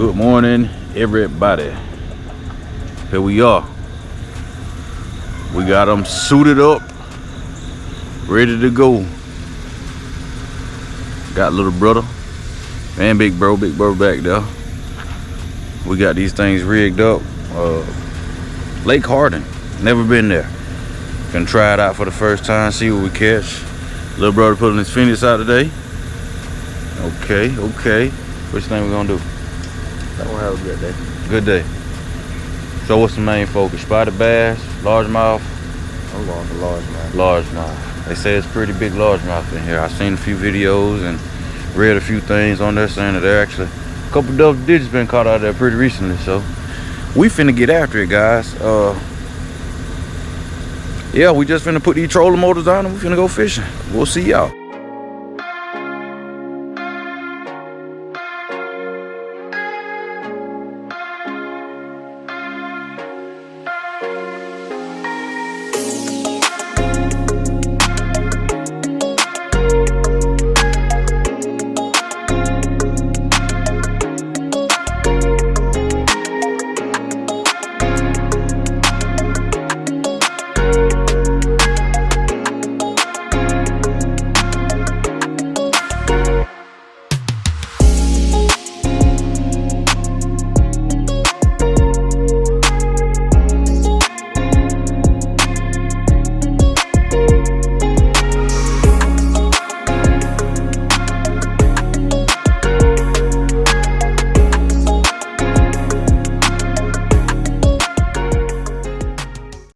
Good morning, everybody. Here we are. We got them suited up, ready to go. Got little brother and big bro back there. We got these things rigged up. Lake Hardin, never been there. Gonna try it out for the first time, see what we catch. Little brother putting his finish out today. Okay. Which thing we gonna do? I'm gonna have a good day. Good day. So what's the main focus? Spotted bass, largemouth? I'm going for largemouth. Largemouth. They say it's pretty big largemouth in here. I've seen a few videos and read a few things on there saying that there actually a couple double digits been caught out there pretty recently. So we finna get after it, guys. Yeah, we just finna put these trolling motors on and we finna go fishing. We'll see y'all.